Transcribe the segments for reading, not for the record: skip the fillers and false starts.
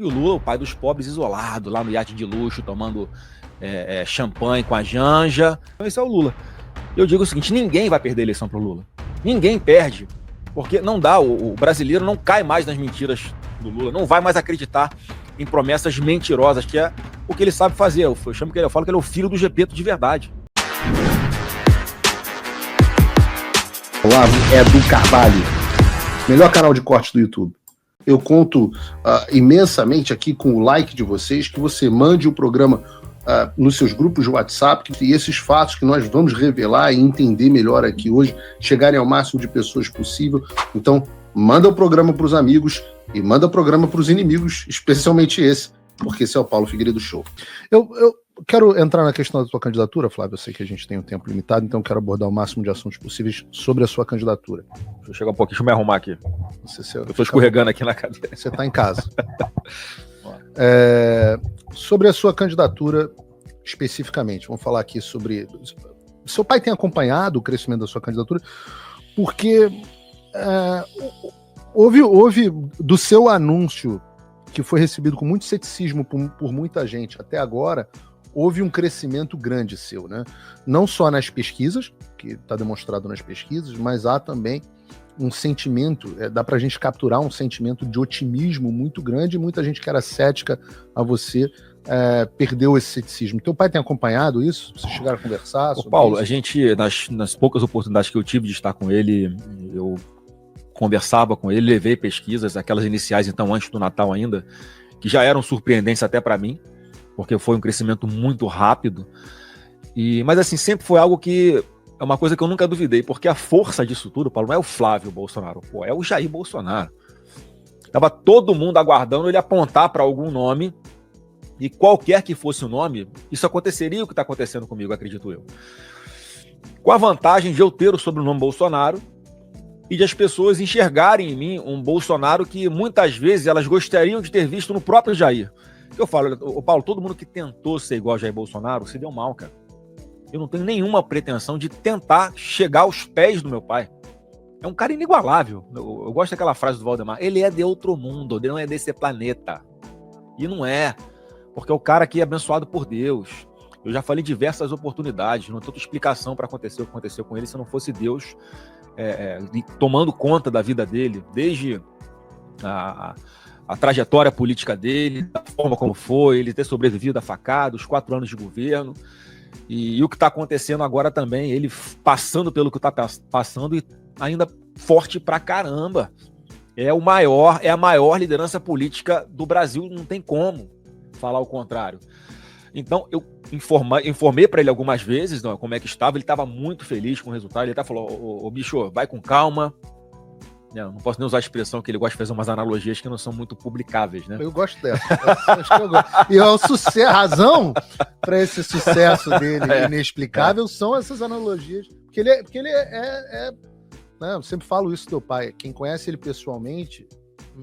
E o Lula, o pai dos pobres, isolado, lá no iate de luxo, tomando champanhe com a Janja. Então esse é o Lula. Eu digo o seguinte, ninguém vai perder a eleição pro Lula. Ninguém perde. Porque não dá, o brasileiro não cai mais nas mentiras do Lula, não vai mais acreditar em promessas mentirosas, que é o que ele sabe fazer. Eu falo que ele é o filho do Gepeto de verdade. Olavo Edu Carvalho, melhor canal de cortes do YouTube. Eu conto imensamente aqui com o like de vocês, que você mande o programa nos seus grupos de WhatsApp, e esses fatos que nós vamos revelar e entender melhor aqui hoje, chegarem ao máximo de pessoas possível. Então, manda o programa para os amigos e manda o programa para os inimigos, especialmente esse, porque esse é o Paulo Figueiredo Show. Eu quero entrar na questão da sua candidatura, Flávio. Eu sei que a gente tem um tempo limitado, então quero abordar o máximo de assuntos possíveis sobre a sua candidatura. Deixa eu chegar um pouquinho, deixa eu me arrumar aqui. Eu estou escorregando aqui na cadeira. Você está em casa. Sobre a sua candidatura especificamente, vamos falar aqui sobre... Seu pai tem acompanhado o crescimento da sua candidatura, porque houve do seu anúncio, que foi recebido com muito ceticismo por muita gente até agora, houve um crescimento grande seu, né? Não só nas pesquisas, que está demonstrado nas pesquisas, mas há também um sentimento, dá para a gente capturar um sentimento de otimismo muito grande, e muita gente que era cética a você perdeu esse ceticismo. Teu pai tem acompanhado isso? Vocês chegaram a conversar sobre Paulo, isso? a gente, nas poucas oportunidades que eu tive de estar com ele, eu conversava com ele, levei pesquisas, aquelas iniciais, então, antes do Natal ainda, que já eram surpreendentes até para mim, porque foi um crescimento muito rápido. Mas, assim, sempre foi algo que é uma coisa que eu nunca duvidei, porque a força disso tudo, Paulo, não é o Flávio Bolsonaro, é o Jair Bolsonaro. Tava todo mundo aguardando ele apontar para algum nome, e qualquer que fosse o nome, isso aconteceria o que está acontecendo comigo, acredito eu. Com a vantagem de eu ter o sobrenome Bolsonaro e de as pessoas enxergarem em mim um Bolsonaro que muitas vezes elas gostariam de ter visto no próprio Jair. Eu falo, Paulo, todo mundo que tentou ser igual a Jair Bolsonaro se deu mal, cara. Eu não tenho nenhuma pretensão de tentar chegar aos pés do meu pai. É um cara inigualável. Eu gosto daquela frase do Valdemar. Ele é de outro mundo, ele não é desse planeta. E não é, porque é o cara que é abençoado por Deus. Eu já falei em diversas oportunidades, não tenho outra explicação para acontecer o que aconteceu com ele se não fosse Deus tomando conta da vida dele, desde a trajetória política dele, da forma como foi, ele ter sobrevivido à facada, os 4 anos de governo. E o que está acontecendo agora também, ele passando pelo que está passando e ainda forte pra caramba. É a maior liderança política do Brasil, não tem como falar o contrário. Então, eu informei para ele algumas vezes como é que estava, ele estava muito feliz com o resultado, ele até falou, ô bicho, vai com calma. Não posso nem usar a expressão que ele gosta de fazer umas analogias que não são muito publicáveis, né? Eu gosto dessa. Acho que eu gosto. E a razão para esse sucesso dele inexplicável são essas analogias. Porque ele né, eu sempre falo isso do teu pai. Quem conhece ele pessoalmente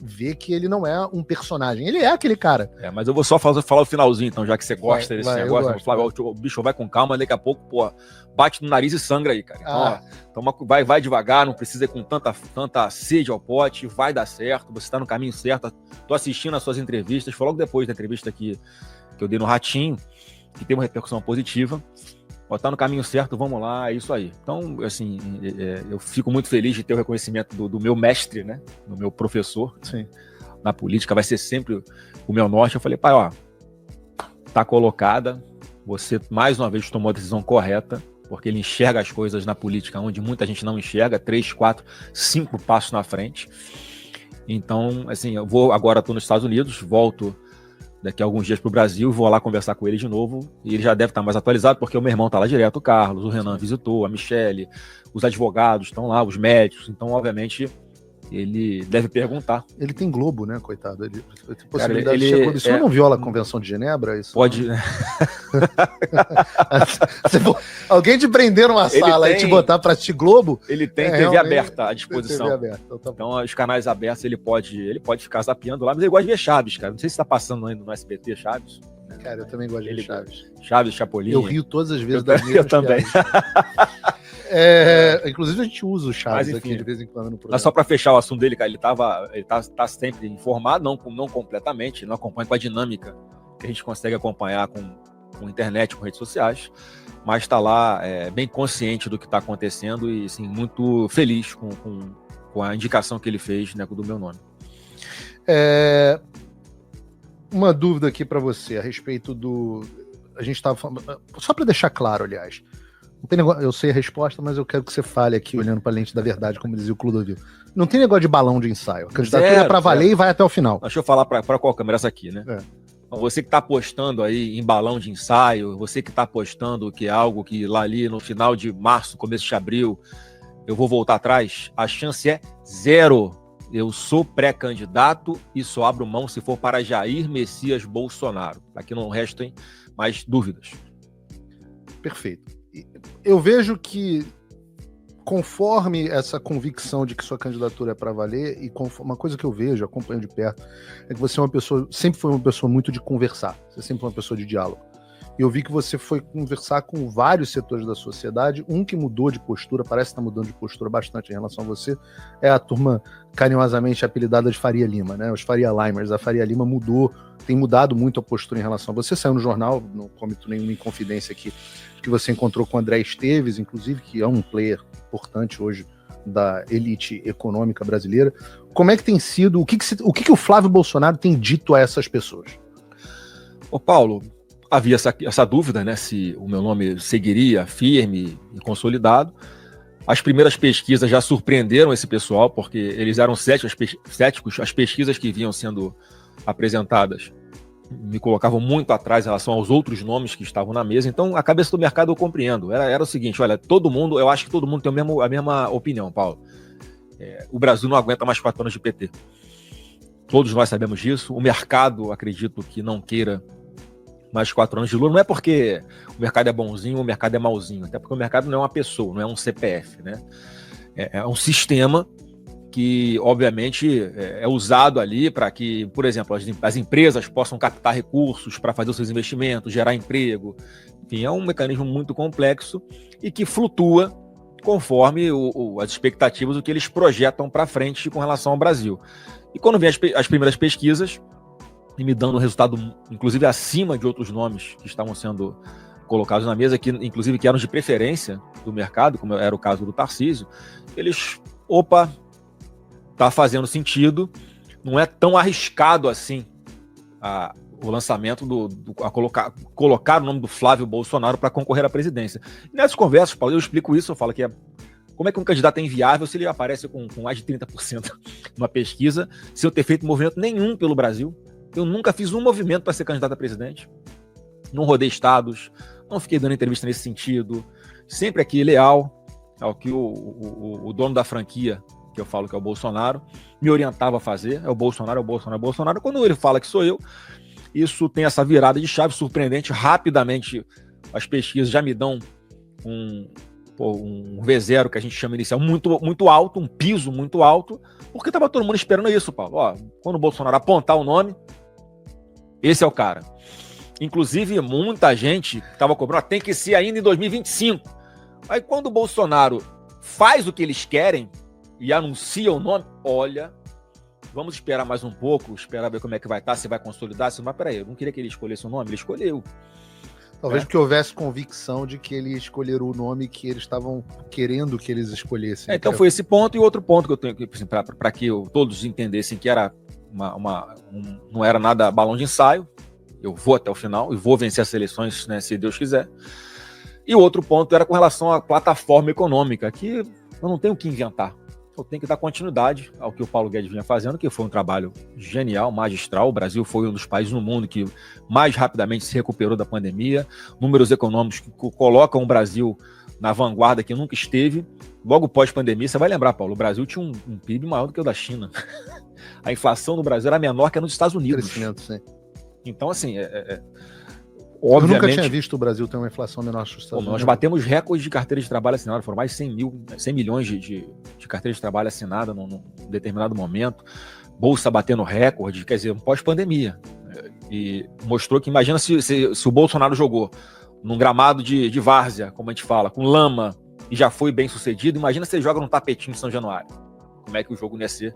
vê que ele não é um personagem. Ele é aquele cara. Mas eu vou só falar o finalzinho, então, já que você gosta desse negócio. Flávio, o bicho vai com calma, daqui a pouco, bate no nariz e sangra aí, cara. Então, vai devagar, não precisa ir com tanta sede ao pote, vai dar certo, você tá no caminho certo. Tô assistindo as suas entrevistas, foi logo depois da entrevista que eu dei no Ratinho, que teve uma repercussão positiva. Tá no caminho certo, vamos lá, é isso aí. Então, assim, eu fico muito feliz de ter o reconhecimento do meu mestre, né? Do meu professor. Sim. Na política, vai ser sempre o meu norte. Eu falei, pai, tá colocada, você mais uma vez tomou a decisão correta, porque ele enxerga as coisas na política onde muita gente não enxerga, 3, 4, 5 passos na frente. Então, assim, agora estou nos Estados Unidos, volto daqui a alguns dias para o Brasil, vou lá conversar com ele de novo, e ele já deve estar mais atualizado, porque o meu irmão está lá direto, o Carlos, o Renan visitou, a Michele, os advogados estão lá, os médicos, então, obviamente, ele deve perguntar. Ele tem Globo, né, coitado? Ele Você não viola a Convenção de Genebra? Isso pode... Alguém te prender numa sala e te botar para assistir Globo? Ele tem TV aberta à disposição. TV aberta, então, os canais abertos, ele pode ficar zapeando lá, mas ele gosta de ver Chaves, cara. Não sei se está passando ainda no SBT, Chaves. Cara, eu também gosto de ver Chaves. Chaves, Chapolin. Eu rio todas as vezes eu também. Inclusive a gente usa o Chaves enfim, aqui de vez em quando no programa. Mas só para fechar o assunto dele, cara, ele tá sempre informado, não completamente, não acompanha com a dinâmica que a gente consegue acompanhar com internet, com redes sociais, mas está lá bem consciente do que está acontecendo e assim, muito feliz com a indicação que ele fez, né, do meu nome. Uma dúvida aqui para você a respeito do... A gente estava falando... Só para deixar claro, aliás, não tem negócio... eu sei a resposta, mas eu quero que você fale aqui, olhando para a lente da verdade, como dizia o Clodovil. Não tem negócio de balão de ensaio. A candidatura é para valer e vai até o final. Deixa eu falar para qual câmera? Essa aqui, né? Você que está apostando aí em balão de ensaio, você que está apostando que é algo que lá ali no final de março, começo de abril, eu vou voltar atrás, a chance é 0. Eu sou pré-candidato e só abro mão se for para Jair Messias Bolsonaro. Aqui não restem mais dúvidas. Perfeito. Eu vejo que, conforme essa convicção de que sua candidatura é para valer, e uma coisa que eu vejo, acompanho de perto, é que você é uma pessoa, sempre foi uma pessoa muito de conversar. Você sempre foi uma pessoa de diálogo. E eu vi que você foi conversar com vários setores da sociedade. Um que mudou de postura, parece estar mudando de postura bastante em relação a você, é a turma carinhosamente apelidada de Faria Lima, né? Os Faria Limers. A Faria Lima tem mudado muito a postura em relação a você. Saiu no jornal, não comento nenhuma inconfidência aqui, que você encontrou com o André Esteves, inclusive, que é um player importante hoje da elite econômica brasileira. Como é que tem sido, o que o Flávio Bolsonaro tem dito a essas pessoas? Ô Paulo, havia essa dúvida, né, se o meu nome seguiria firme e consolidado. As primeiras pesquisas já surpreenderam esse pessoal, porque eles eram céticos. As pesquisas que vinham sendo apresentadas me colocavam muito atrás em relação aos outros nomes que estavam na mesa. Então, a cabeça do mercado eu compreendo. Era o seguinte, olha, eu acho que todo mundo tem a mesma opinião, Paulo. O Brasil não aguenta mais 4 anos de PT. Todos nós sabemos disso. O mercado, acredito que não queira mais 4 anos de Lula. Não é porque o mercado é bonzinho ou o mercado é malzinho, até porque o mercado não é uma pessoa, não é um CPF, né? É um sistema que, obviamente, é usado ali para que, por exemplo, as empresas possam captar recursos para fazer os seus investimentos, gerar emprego. Enfim, é um mecanismo muito complexo e que flutua conforme as expectativas do que eles projetam para frente com relação ao Brasil. E quando vem as primeiras pesquisas, e me dando um resultado, inclusive, acima de outros nomes que estavam sendo colocados na mesa, que inclusive que eram de preferência do mercado, como era o caso do Tarcísio, eles, tá fazendo sentido, não é tão arriscado assim o lançamento colocar o nome do Flávio Bolsonaro para concorrer à presidência. E nessas conversas, Paulo, eu explico isso, eu falo que como é que um candidato é inviável se ele aparece com mais de 30% numa pesquisa, sem eu ter feito movimento nenhum pelo Brasil. Eu nunca fiz um movimento para ser candidato a presidente. Não rodei estados, não fiquei dando entrevista nesse sentido. Sempre aqui leal ao que o dono da franquia, que eu falo que é o Bolsonaro, me orientava a fazer. É o Bolsonaro, é o Bolsonaro, é o Bolsonaro. Quando ele fala que sou eu, isso tem essa virada de chave surpreendente. Rapidamente, as pesquisas já me dão um V0, que a gente chama inicial, muito, muito alto, um piso muito alto, porque estava todo mundo esperando isso, Paulo. Quando o Bolsonaro apontar o nome, esse é o cara. Inclusive, muita gente estava cobrando, tem que ser ainda em 2025. Aí, quando o Bolsonaro faz o que eles querem e anuncia o nome, olha, vamos esperar mais um pouco, esperar ver como é que vai estar, se vai consolidar, se não vai. Peraí, eu não queria que ele escolhesse o nome, ele escolheu. Talvez porque houvesse convicção de que ele escolheria o nome que eles estavam querendo que eles escolhessem. Então foi esse ponto, e outro ponto que eu tenho assim, para que todos entendessem que era não era nada balão de ensaio. Eu vou até o final e vou vencer as eleições, né, se Deus quiser. E o outro ponto era com relação à plataforma econômica, que eu não tenho o que inventar. Eu tenho que dar continuidade ao que o Paulo Guedes vinha fazendo, que foi um trabalho genial, magistral. O Brasil foi um dos países no mundo que mais rapidamente se recuperou da pandemia. Números econômicos que colocam o Brasil na vanguarda que nunca esteve. Logo pós-pandemia, você vai lembrar, Paulo, o Brasil tinha um PIB maior do que o da China. A inflação no Brasil era menor que a nos Estados Unidos. Crescimento, sim. Então, assim, obviamente, eu nunca tinha visto o Brasil ter uma inflação menor que os Estados Unidos. Nós batemos recordes de carteira de trabalho assinada, foram mais de 100 milhões de carteira de trabalho assinada num determinado momento. Bolsa batendo recorde, quer dizer, pós-pandemia. E mostrou que, imagina se o Bolsonaro jogou num gramado de várzea, como a gente fala, com lama, e já foi bem sucedido, imagina se ele joga num tapetinho de São Januário. Como é que o jogo não ia ser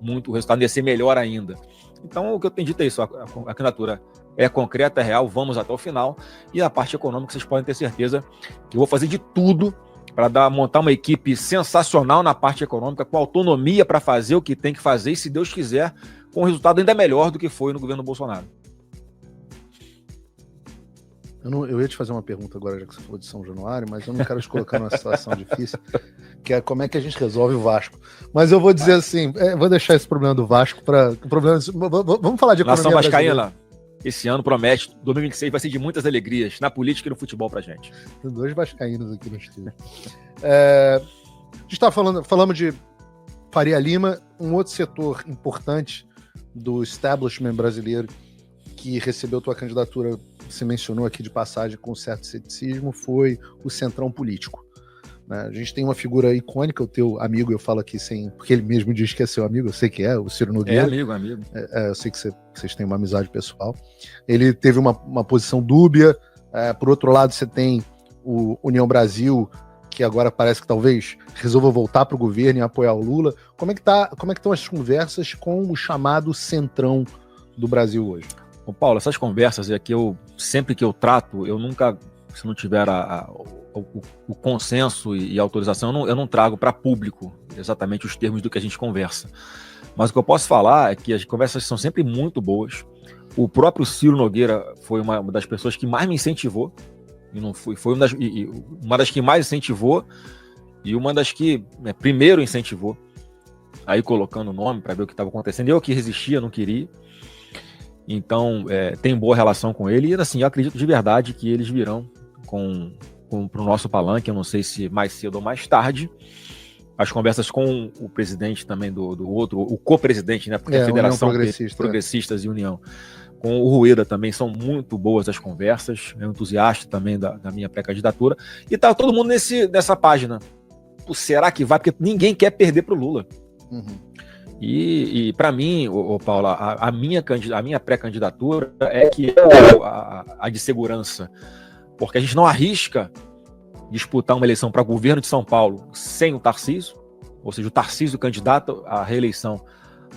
o resultado ia ser melhor ainda. Então, o que eu tenho dito é isso, a candidatura é concreta, é real, vamos até o final, e a parte econômica vocês podem ter certeza que eu vou fazer de tudo para montar uma equipe sensacional na parte econômica, com autonomia para fazer o que tem que fazer, e se Deus quiser, com um resultado ainda melhor do que foi no governo Bolsonaro. Eu ia te fazer uma pergunta agora, já que você falou de São Januário, mas eu não quero te colocar numa situação difícil, que é como é que a gente resolve o Vasco. Mas eu vou dizer assim, vou deixar esse problema do Vasco para... Vamos falar de economia Nação vascaína, brasileira. esse ano promete, 2026 vai ser de muitas alegrias, na política e no futebol pra gente. Tem 2 vascaínos aqui no estúdio. A gente tá falamos de Faria Lima, um outro setor importante do establishment brasileiro que recebeu tua candidatura, você mencionou aqui de passagem com certo ceticismo, foi o centrão político. Né? A gente tem uma figura icônica, o teu amigo, eu falo aqui porque ele mesmo diz que é seu amigo, eu sei que é, o Ciro Nogueira. Amigo. Eu sei que vocês têm uma amizade pessoal. Ele teve uma posição dúbia, por outro lado você tem o União Brasil, que agora parece que talvez resolva voltar para o governo e apoiar o Lula. Como é que estão as conversas com o chamado centrão do Brasil hoje? Bom, Paulo, essas conversas é que sempre que eu trato, eu nunca, se não tiver o consenso e a autorização, eu não trago para público exatamente os termos do que a gente conversa. Mas o que eu posso falar é que as conversas são sempre muito boas. O próprio Ciro Nogueira foi uma das pessoas que mais me incentivou, e não foi uma das que mais incentivou, e uma das que primeiro incentivou, aí colocando o nome para ver o que estava acontecendo. Eu que resistia, não queria. Então, tenho boa relação com ele, e assim, eu acredito de verdade que eles virão para o nosso palanque, eu não sei se mais cedo ou mais tarde. As conversas com o presidente também do outro, o co-presidente, né, porque a Federação Progressistas e União, com o Rueda também, são muito boas as conversas, é um entusiasta também da minha pré-candidatura, e tá todo mundo nessa página. Será que vai? Porque ninguém quer perder para o Lula. Uhum. E para mim, Paula, a minha pré-candidatura é a de segurança, porque a gente não arrisca disputar uma eleição para governo de São Paulo sem o Tarcísio, ou seja, o Tarcísio candidato à reeleição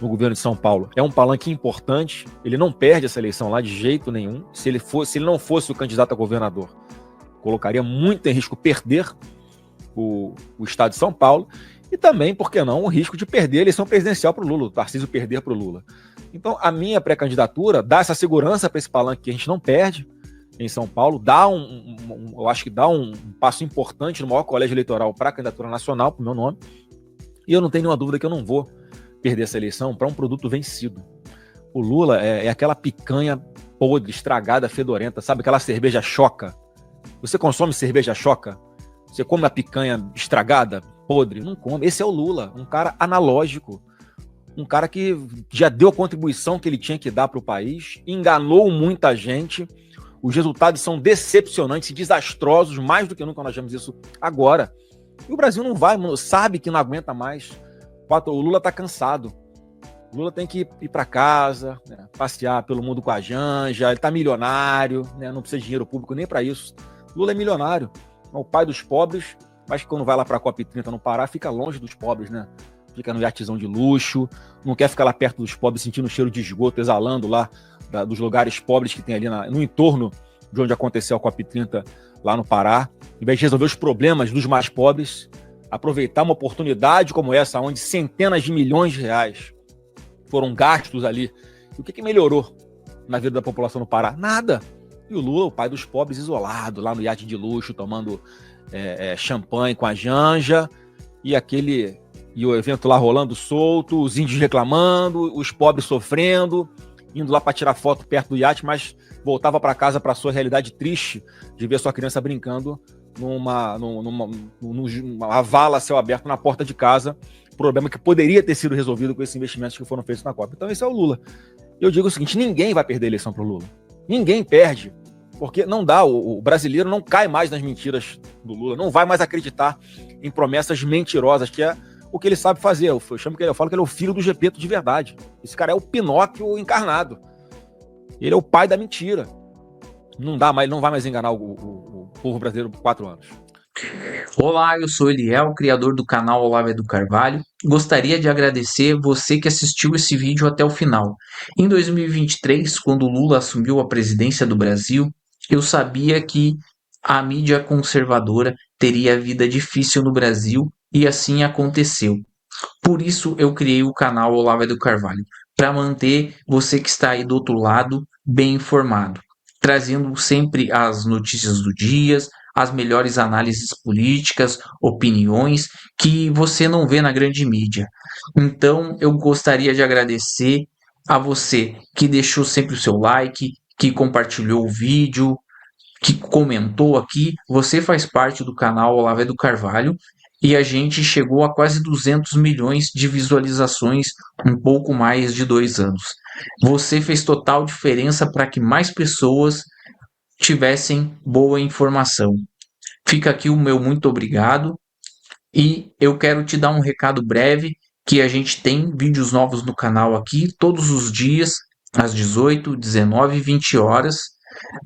no governo de São Paulo é um palanque importante, ele não perde essa eleição lá de jeito nenhum. Se ele não fosse o candidato a governador, colocaria muito em risco perder o estado de São Paulo. E também, por que não, o risco de perder a eleição presidencial para o Lula, o Tarcísio perder para o Lula. Então, a minha pré-candidatura dá essa segurança para esse palanque que a gente não perde em São Paulo, eu acho que dá um passo importante no maior colégio eleitoral para a candidatura nacional, para o meu nome, e eu não tenho nenhuma dúvida que eu não vou perder essa eleição para um produto vencido. O Lula é aquela picanha podre, estragada, fedorenta, sabe? Aquela cerveja choca. Você consome cerveja choca? Você come a picanha estragada, podre? Não come. Esse é o Lula, um cara analógico, um cara que já deu a contribuição que ele tinha que dar para o país, enganou muita gente, os resultados são decepcionantes e desastrosos, mais do que nunca nós vemos isso agora. E o Brasil não vai, sabe que não aguenta mais. O Lula está cansado. O Lula tem que ir para casa, né, passear pelo mundo com a Janja, ele está milionário, né, não precisa de dinheiro público nem para isso. O Lula é milionário, é o pai dos pobres, mas que quando vai lá para a COP30 no Pará, fica longe dos pobres, né? Fica no iatezão de luxo, não quer ficar lá perto dos pobres, sentindo o cheiro de esgoto, exalando lá dos lugares pobres que tem ali no entorno de onde aconteceu a COP30 lá no Pará. Em vez de resolver os problemas dos mais pobres, aproveitar uma oportunidade como essa, onde centenas de milhões de reais foram gastos ali. E o que melhorou na vida da população no Pará? Nada. E o Lula, o pai dos pobres, isolado, lá no iate de luxo, tomando champanhe com a Janja, e o evento lá rolando solto, os índios reclamando, os pobres sofrendo, indo lá para tirar foto perto do iate, mas voltava para casa para sua realidade triste de ver sua criança brincando numa vala a céu aberto na porta de casa, problema que poderia ter sido resolvido com esses investimentos que foram feitos na Copa. Então esse é o Lula. Eu digo o seguinte, ninguém vai perder a eleição para o Lula. Ninguém perde, porque não dá, o brasileiro não cai mais nas mentiras do Lula, não vai mais acreditar em promessas mentirosas, que é o que ele sabe fazer. Eu falo que ele é o filho do Gepeto de verdade. Esse cara é o Pinóquio encarnado. Ele é o pai da mentira. Não vai mais enganar o povo brasileiro por 4 anos. Olá, eu sou Eliel, criador do canal Olavo do Carvalho. Gostaria de agradecer você que assistiu esse vídeo até o final. Em 2023, quando Lula assumiu a presidência do Brasil, eu sabia que a mídia conservadora teria vida difícil no Brasil e assim aconteceu. Por isso eu criei o canal Olavo do Carvalho, para manter você que está aí do outro lado bem informado, trazendo sempre as notícias do dia, as melhores análises políticas, opiniões que você não vê na grande mídia. Então eu gostaria de agradecer a você que deixou sempre o seu like, que compartilhou o vídeo, que comentou aqui, você faz parte do canal Olavo do Carvalho e a gente chegou a quase 200 milhões de visualizações em pouco mais de 2 anos. Você fez total diferença para que mais pessoas tivessem boa informação. Fica aqui o meu muito obrigado e eu quero te dar um recado breve que a gente tem vídeos novos no canal aqui todos os dias às 18, 19 e 20 horas.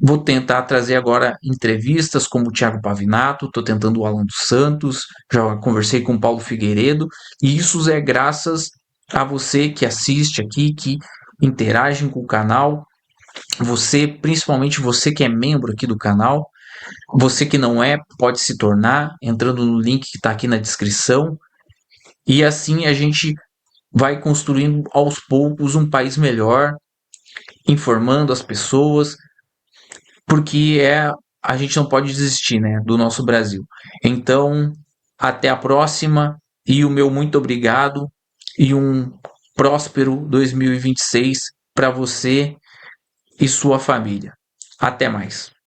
Vou tentar trazer agora entrevistas como o Thiago Pavinato, estou tentando o Alan dos Santos, já conversei com o Paulo Figueiredo, e isso é graças a você que assiste aqui, que interage com o canal, você, principalmente você que é membro aqui do canal, você que não é, pode se tornar, entrando no link que está aqui na descrição, e assim a gente vai construindo aos poucos um país melhor, informando as pessoas, porque a gente não pode desistir, né, do nosso Brasil. Então, até a próxima e o meu muito obrigado e um próspero 2026 para você e sua família. Até mais.